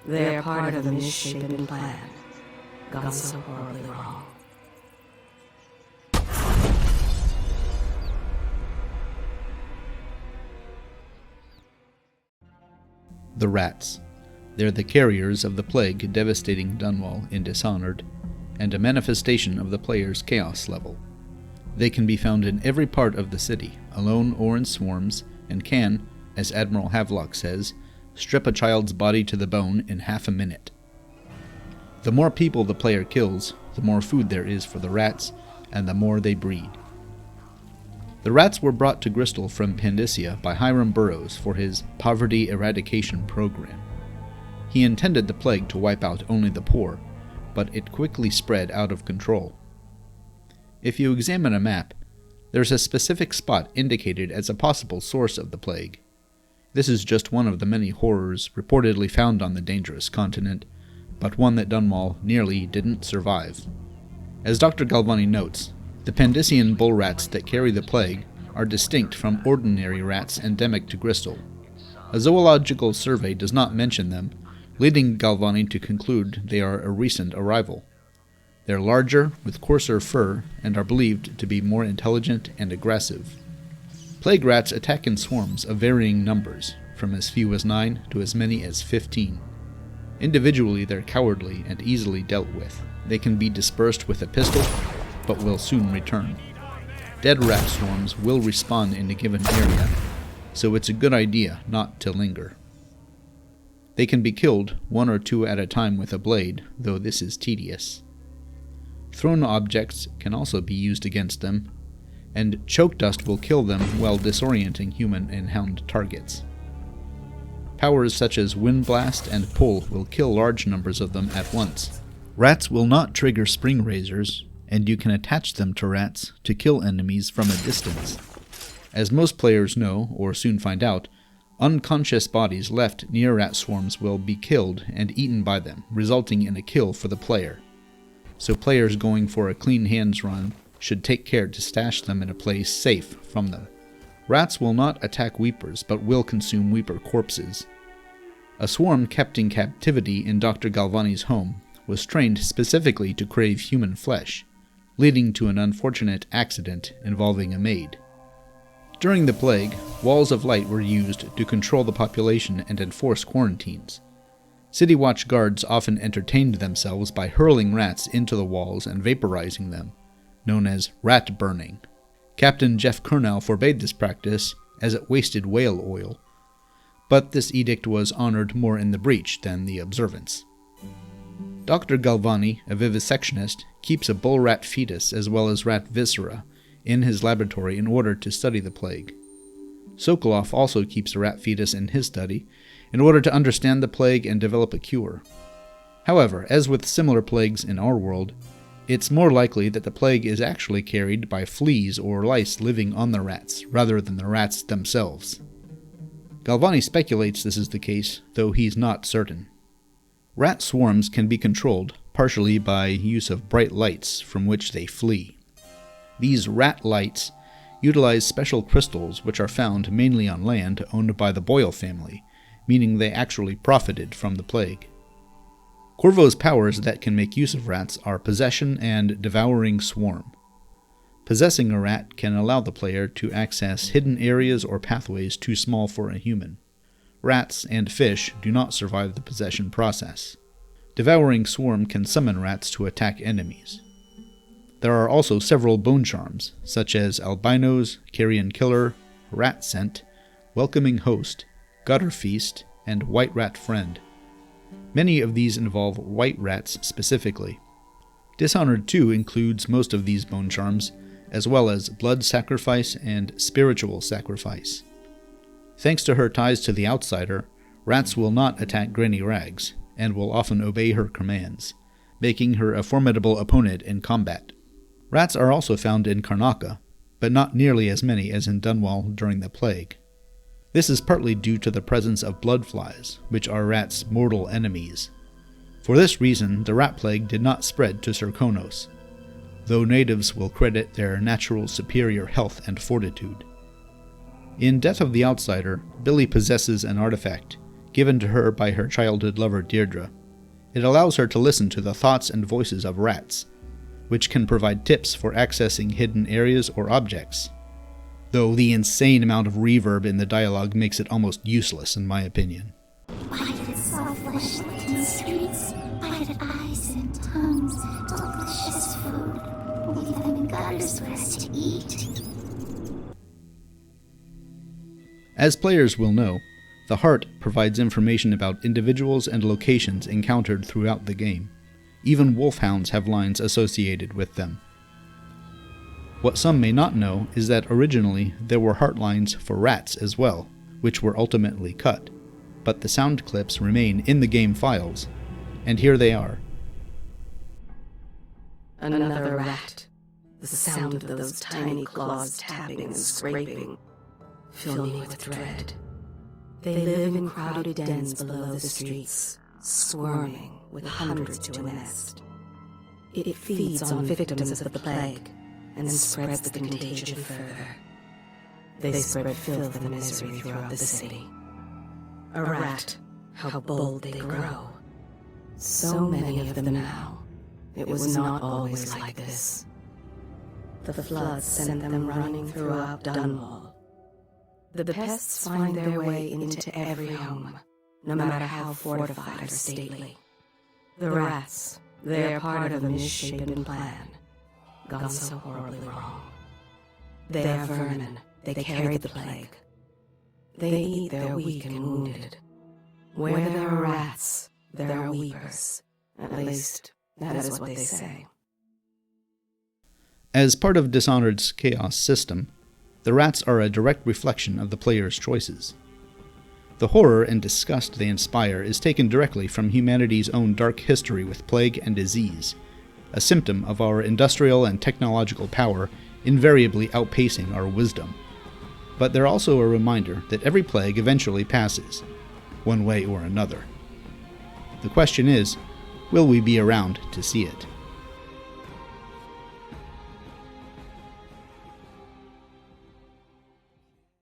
They are part of a misshapen plan, gone so horribly wrong. The rats. They're the carriers of the plague devastating Dunwall in Dishonored, and a manifestation of the player's chaos level. They can be found in every part of the city, alone or in swarms, and can, as Admiral Havelock says, strip a child's body to the bone in half a minute. The more people the player kills, the more food there is for the rats, and the more they breed. The rats were brought to Bristol from Pandysia by Hiram Burroughs for his poverty eradication program. He intended the plague to wipe out only the poor, but it quickly spread out of control. If you examine a map, there's a specific spot indicated as a possible source of the plague. This is just one of the many horrors reportedly found on the dangerous continent, but one that Dunwall nearly didn't survive. As Dr. Galvani notes, the Pandysian bull rats that carry the plague are distinct from ordinary rats endemic to Bristol. A zoological survey does not mention them, leading Galvani to conclude they are a recent arrival. They're larger, with coarser fur, and are believed to be more intelligent and aggressive. Plague rats attack in swarms of varying numbers, from as few as 9 to as many as 15. Individually, they're cowardly and easily dealt with. They can be dispersed with a pistol, but will soon return. Dead rat swarms will respawn in a given area, so it's a good idea not to linger. They can be killed 1 or 2 at a time with a blade, though this is tedious. Thrown objects can also be used against them, and choke dust will kill them while disorienting human and hound targets. Powers such as Wind Blast and Pull will kill large numbers of them at once. Rats will not trigger spring razors, and you can attach them to rats to kill enemies from a distance. As most players know, or soon find out, unconscious bodies left near rat swarms will be killed and eaten by them, resulting in a kill for the player. So players going for a clean hands run should take care to stash them in a place safe from them. Rats will not attack weepers, but will consume weeper corpses. A swarm kept in captivity in Dr. Galvani's home was trained specifically to crave human flesh, leading to an unfortunate accident involving a maid. During the plague, walls of light were used to control the population and enforce quarantines. City Watch guards often entertained themselves by hurling rats into the walls and vaporizing them, known as rat burning. Captain Jeff Kernell forbade this practice as it wasted whale oil, but this edict was honored more in the breach than the observance. Dr. Galvani, a vivisectionist, keeps a bull rat fetus as well as rat viscera in his laboratory in order to study the plague. Sokolov also keeps a rat fetus in his study in order to understand the plague and develop a cure. However, as with similar plagues in our world, it's more likely that the plague is actually carried by fleas or lice living on the rats, rather than the rats themselves. Galvani speculates this is the case, though he's not certain. Rat swarms can be controlled partially by use of bright lights from which they flee. These rat lights utilize special crystals which are found mainly on land owned by the Boyle family, meaning they actually profited from the plague. Corvo's powers that can make use of rats are Possession and Devouring Swarm. Possessing a rat can allow the player to access hidden areas or pathways too small for a human. Rats and fish do not survive the possession process. Devouring Swarm can summon rats to attack enemies. There are also several bone charms, such as Albinos, Carrion Killer, Rat Scent, Welcoming Host, Gutter Feast, and White Rat Friend. Many of these involve white rats specifically. Dishonored 2 includes most of these bone charms, as well as Blood Sacrifice and Spiritual Sacrifice. Thanks to her ties to the Outsider, rats will not attack Granny Rags, and will often obey her commands, making her a formidable opponent in combat. Rats are also found in Karnaca, but not nearly as many as in Dunwall during the plague. This is partly due to the presence of bloodflies, which are rats' mortal enemies. For this reason, the rat plague did not spread to Serkonos, though natives will credit their natural superior health and fortitude. In Death of the Outsider, Billy possesses an artifact, given to her by her childhood lover Deirdre. It allows her to listen to the thoughts and voices of rats, which can provide tips for accessing hidden areas or objects. Though the insane amount of reverb in the dialogue makes it almost useless in my opinion. Why did it saw flesh in the streets? Why did eyes and tongues, delicious food, leave them in gutters for us to eat? As players will know, the heart provides information about individuals and locations encountered throughout the game. Even wolfhounds have lines associated with them. What some may not know is that originally there were heart lines for rats as well, which were ultimately cut, but the sound clips remain in the game files, and here they are. Another rat. The sound of those tiny claws tapping and scraping fill me with dread. They live in crowded dens below the streets, squirming with hundreds to a nest. It feeds on victims of the plague and spreads the contagion further. They spread filth and misery throughout the city. A rat, how bold they grow. So many of them now. It was not always like this. The floods sent them running throughout Dunwall. The pests find their way into every home, no matter how fortified or stately. The rats, they are part of a misshapen plan, gone so horribly wrong. They are vermin, they carry the plague. They eat their weak and wounded. Where there are rats, there are weepers. At least, that is what they say. As part of Dishonored's chaos system, the rats are a direct reflection of the player's choices. The horror and disgust they inspire is taken directly from humanity's own dark history with plague and disease, a symptom of our industrial and technological power invariably outpacing our wisdom. But they're also a reminder that every plague eventually passes, one way or another. The question is, will we be around to see it?